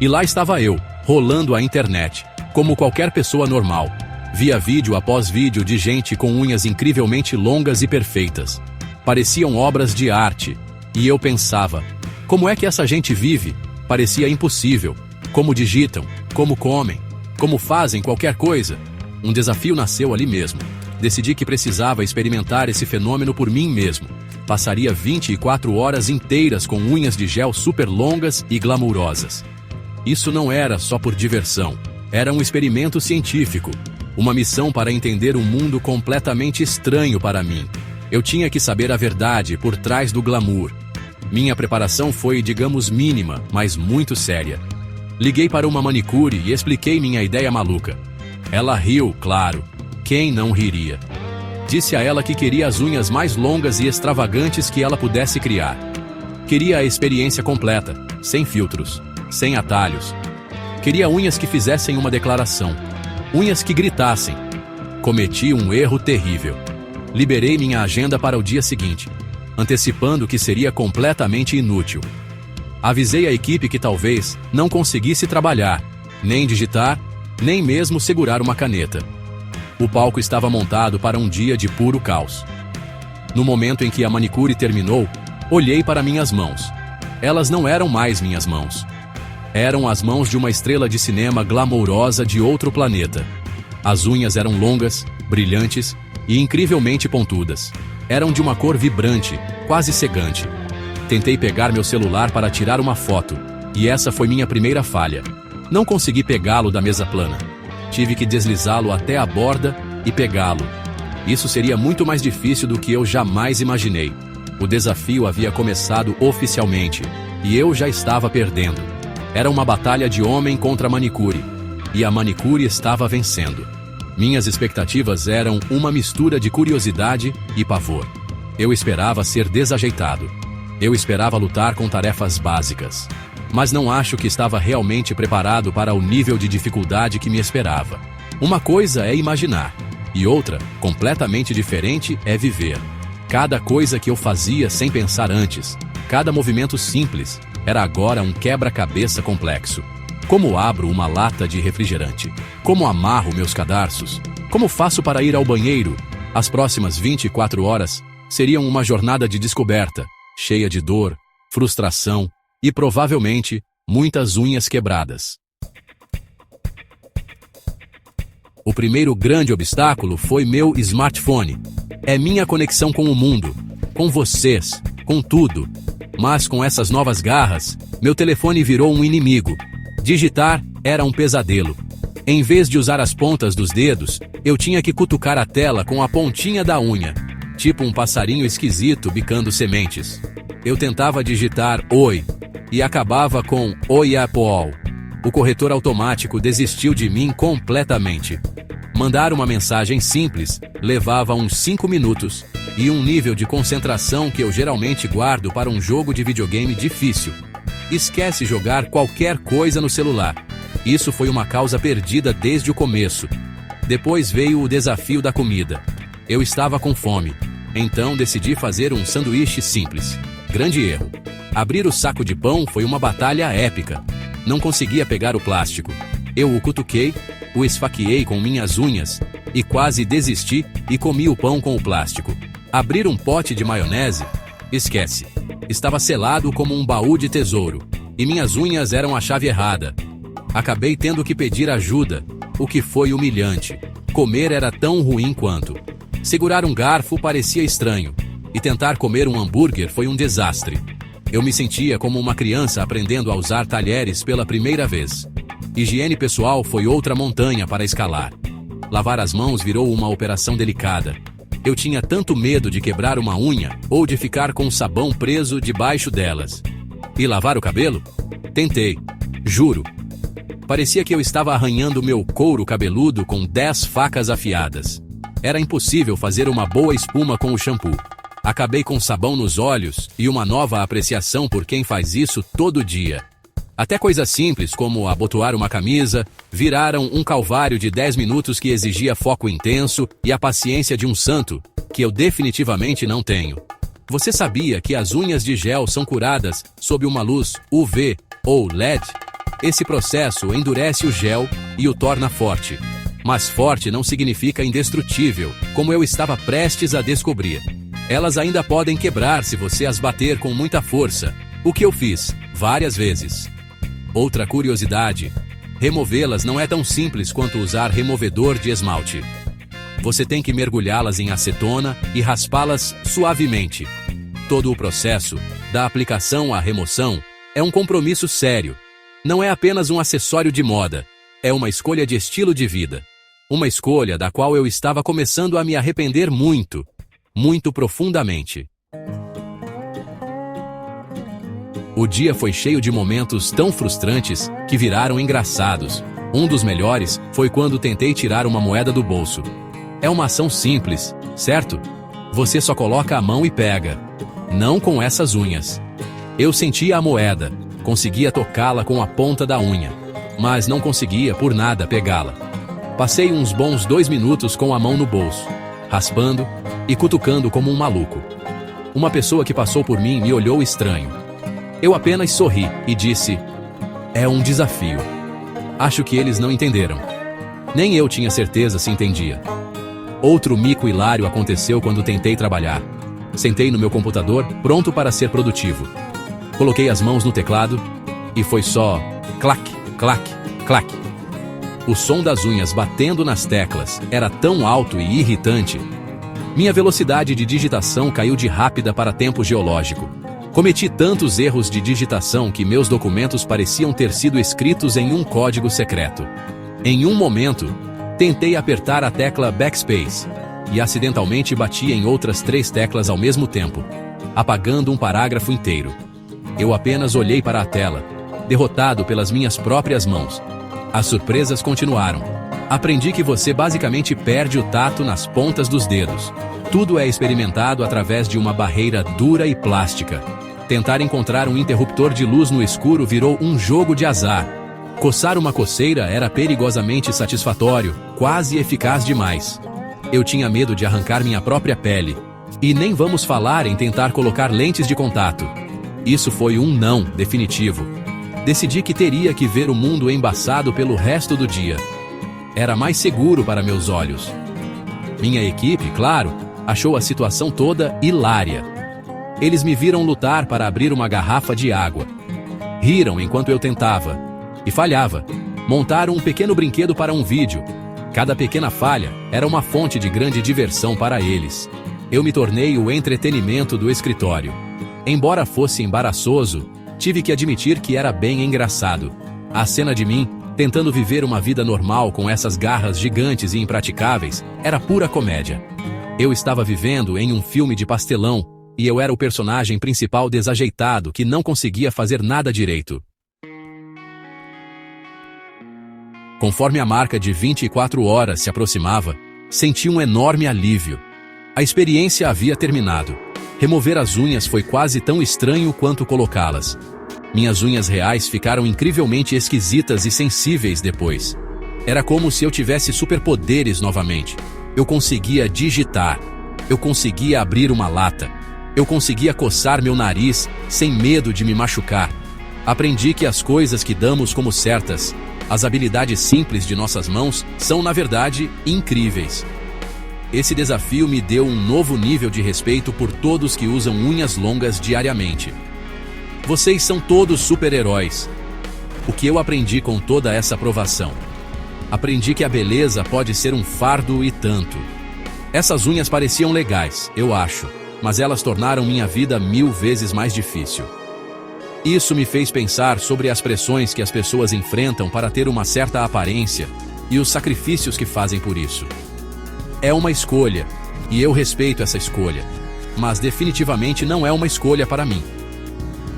E lá estava eu, rolando a internet, como qualquer pessoa normal. Via vídeo após vídeo de gente com unhas incrivelmente longas e perfeitas. Pareciam obras de arte. E eu pensava, como é que essa gente vive? Parecia impossível. Como digitam, como comem, como fazem qualquer coisa. Um desafio nasceu ali mesmo. Decidi que precisava experimentar esse fenômeno por mim mesmo. Passaria 24 horas inteiras com unhas de gel super longas e glamourosas. Isso não era só por diversão. Era um experimento científico. Uma missão para entender um mundo completamente estranho para mim. Eu tinha que saber a verdade por trás do glamour. Minha preparação foi, digamos, mínima, mas muito séria. Liguei para uma manicure e expliquei minha ideia maluca. Ela riu, claro. Quem não riria? Disse a ela que queria as unhas mais longas e extravagantes que ela pudesse criar. Queria a experiência completa, sem filtros, sem atalhos. Queria unhas que fizessem uma declaração. Unhas que gritassem. Cometi um erro terrível. Liberei minha agenda para o dia seguinte, antecipando que seria completamente inútil. Avisei a equipe que talvez não conseguisse trabalhar, nem digitar, nem mesmo segurar uma caneta. O palco estava montado para um dia de puro caos. No momento em que a manicure terminou, olhei para minhas mãos. Elas não eram mais minhas mãos. Eram as mãos de uma estrela de cinema glamourosa de outro planeta. As unhas eram longas, brilhantes e incrivelmente pontudas. Eram de uma cor vibrante, quase cegante. Tentei pegar meu celular para tirar uma foto, e essa foi minha primeira falha. Não consegui pegá-lo da mesa plana. Tive que deslizá-lo até a borda e pegá-lo. Isso seria muito mais difícil do que eu jamais imaginei. O desafio havia começado oficialmente, e eu já estava perdendo. Era uma batalha de homem contra manicure, e a manicure estava vencendo. Minhas expectativas eram uma mistura de curiosidade e pavor. Eu esperava ser desajeitado. Eu esperava lutar com tarefas básicas. Mas não acho que estava realmente preparado para o nível de dificuldade que me esperava. Uma coisa é imaginar, e outra, completamente diferente, é viver. Cada coisa que eu fazia sem pensar antes, cada movimento simples, era agora um quebra-cabeça complexo. Como abro uma lata de refrigerante? Como amarro meus cadarços? Como faço para ir ao banheiro? As próximas 24 horas seriam uma jornada de descoberta, cheia de dor, frustração e, provavelmente, muitas unhas quebradas. O primeiro grande obstáculo foi meu smartphone. É minha conexão com o mundo, com vocês, com tudo. Mas com essas novas garras, meu telefone virou um inimigo. Digitar era um pesadelo. Em vez de usar as pontas dos dedos, eu tinha que cutucar a tela com a pontinha da unha, tipo um passarinho esquisito bicando sementes. Eu tentava digitar Oi e acabava com Oi Apple. O corretor automático desistiu de mim completamente. Mandar uma mensagem simples levava uns 5 minutos e um nível de concentração que eu geralmente guardo para um jogo de videogame difícil. Esquece jogar qualquer coisa no celular. Isso foi uma causa perdida desde o começo. Depois veio o desafio da comida. Eu estava com fome, então decidi fazer um sanduíche simples. Grande erro. Abrir o saco de pão foi uma batalha épica. Não conseguia pegar o plástico. Eu o cutuquei, o esfaqueei com minhas unhas e quase desisti e comi o pão com o plástico. Abrir um pote de maionese? Esquece. Estava selado como um baú de tesouro e minhas unhas eram a chave errada. Acabei tendo que pedir ajuda, o que foi humilhante. Comer era tão ruim quanto. Segurar um garfo parecia estranho e tentar comer um hambúrguer foi um desastre. Eu me sentia como uma criança aprendendo a usar talheres pela primeira vez. Higiene pessoal foi outra montanha para escalar. Lavar as mãos virou uma operação delicada. Eu tinha tanto medo de quebrar uma unha ou de ficar com o sabão preso debaixo delas. E lavar o cabelo? Tentei, juro. Parecia que eu estava arranhando meu couro cabeludo com 10 facas afiadas. Era impossível fazer uma boa espuma com o shampoo. Acabei com sabão nos olhos e uma nova apreciação por quem faz isso todo dia. Até coisas simples como abotoar uma camisa viraram um calvário de 10 minutos que exigia foco intenso e a paciência de um santo, que eu definitivamente não tenho. Você sabia que as unhas de gel são curadas sob uma luz UV ou LED? Esse processo endurece o gel e o torna forte. Mas forte não significa indestrutível, como eu estava prestes a descobrir. Elas ainda podem quebrar se você as bater com muita força, o que eu fiz, várias vezes. Outra curiosidade: removê-las não é tão simples quanto usar removedor de esmalte. Você tem que mergulhá-las em acetona e raspá-las suavemente. Todo o processo, da aplicação à remoção, é um compromisso sério. Não é apenas um acessório de moda, é uma escolha de estilo de vida. Uma escolha da qual eu estava começando a me arrepender muito, muito profundamente. O dia foi cheio de momentos tão frustrantes que viraram engraçados. Um dos melhores foi quando tentei tirar uma moeda do bolso. É uma ação simples, certo? Você só coloca a mão e pega. Não com essas unhas. Eu sentia a moeda, conseguia tocá-la com a ponta da unha, mas não conseguia por nada pegá-la. Passei uns bons 2 minutos com a mão no bolso, raspando e cutucando como um maluco. Uma pessoa que passou por mim me olhou estranho. Eu apenas sorri e disse: "É um desafio." Acho que eles não entenderam. Nem eu tinha certeza se entendia. Outro mico hilário aconteceu quando tentei trabalhar. Sentei no meu computador, pronto para ser produtivo. Coloquei as mãos no teclado e foi só clac, clac, clac. O som das unhas batendo nas teclas era tão alto e irritante. Minha velocidade de digitação caiu de rápida para tempo geológico. Cometi tantos erros de digitação que meus documentos pareciam ter sido escritos em um código secreto. Em um momento, tentei apertar a tecla Backspace e acidentalmente bati em outras 3 teclas ao mesmo tempo, apagando um parágrafo inteiro. Eu apenas olhei para a tela, derrotado pelas minhas próprias mãos. As surpresas continuaram. Aprendi que você basicamente perde o tato nas pontas dos dedos. Tudo é experimentado através de uma barreira dura e plástica. Tentar encontrar um interruptor de luz no escuro virou um jogo de azar. Coçar uma coceira era perigosamente satisfatório, quase eficaz demais. Eu tinha medo de arrancar minha própria pele. E nem vamos falar em tentar colocar lentes de contato. Isso foi um não definitivo. Decidi que teria que ver o mundo embaçado pelo resto do dia. Era mais seguro para meus olhos. Minha equipe, claro, achou a situação toda hilária. Eles me viram lutar para abrir uma garrafa de água. Riram enquanto eu tentava. E falhava. Montaram um pequeno brinquedo para um vídeo. Cada pequena falha era uma fonte de grande diversão para eles. Eu me tornei o entretenimento do escritório. Embora fosse embaraçoso, tive que admitir que era bem engraçado. A cena de mim, tentando viver uma vida normal com essas garras gigantes e impraticáveis, era pura comédia. Eu estava vivendo em um filme de pastelão, e eu era o personagem principal desajeitado que não conseguia fazer nada direito. Conforme a marca de 24 horas se aproximava, senti um enorme alívio. A experiência havia terminado. Remover as unhas foi quase tão estranho quanto colocá-las. Minhas unhas reais ficaram incrivelmente esquisitas e sensíveis depois. Era como se eu tivesse superpoderes novamente. Eu conseguia digitar. Eu conseguia abrir uma lata. Eu conseguia coçar meu nariz sem medo de me machucar. Aprendi que as coisas que damos como certas, as habilidades simples de nossas mãos, são na verdade incríveis. Esse desafio me deu um novo nível de respeito por todos que usam unhas longas diariamente. Vocês são todos super-heróis. O que eu aprendi com toda essa provação? Aprendi que a beleza pode ser um fardo e tanto. Essas unhas pareciam legais, eu acho, mas elas tornaram minha vida 1000 vezes mais difícil. Isso me fez pensar sobre as pressões que as pessoas enfrentam para ter uma certa aparência e os sacrifícios que fazem por isso. É uma escolha, e eu respeito essa escolha, mas definitivamente não é uma escolha para mim.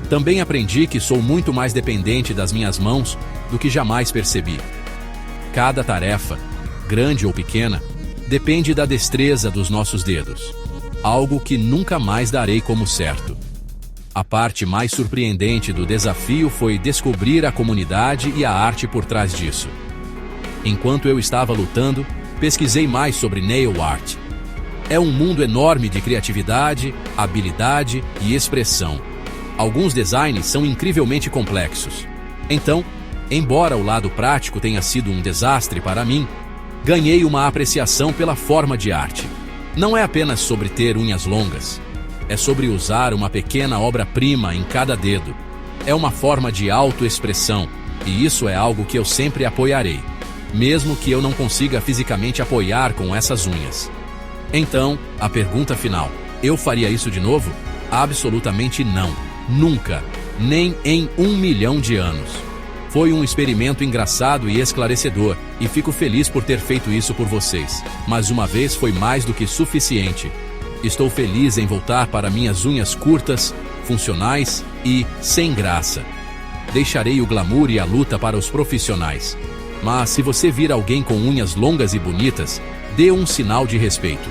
Também aprendi que sou muito mais dependente das minhas mãos do que jamais percebi. Cada tarefa, grande ou pequena, depende da destreza dos nossos dedos, algo que nunca mais darei como certo. A parte mais surpreendente do desafio foi descobrir a comunidade e a arte por trás disso. Enquanto eu estava lutando, pesquisei mais sobre nail art. É um mundo enorme de criatividade, habilidade e expressão. Alguns designs são incrivelmente complexos. Então, Embora o lado prático tenha sido um desastre para mim, ganhei uma apreciação pela forma de arte. Não é apenas sobre ter unhas longas. É sobre usar uma pequena obra-prima em cada dedo. É uma forma de autoexpressão, e isso é algo que eu sempre apoiarei, mesmo que eu não consiga fisicamente apoiar com essas unhas. Então, a pergunta final: eu faria isso de novo? Absolutamente não. Nunca. Nem em 1 milhão de anos. Foi um experimento engraçado e esclarecedor, e fico feliz por ter feito isso por vocês. Mas uma vez foi mais do que suficiente. Estou feliz em voltar para minhas unhas curtas, funcionais e sem graça. Deixarei o glamour e a luta para os profissionais. Mas se você vir alguém com unhas longas e bonitas, dê um sinal de respeito.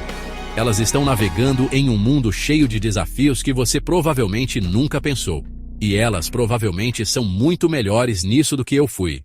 Elas estão navegando em um mundo cheio de desafios que você provavelmente nunca pensou. E elas provavelmente são muito melhores nisso do que eu fui.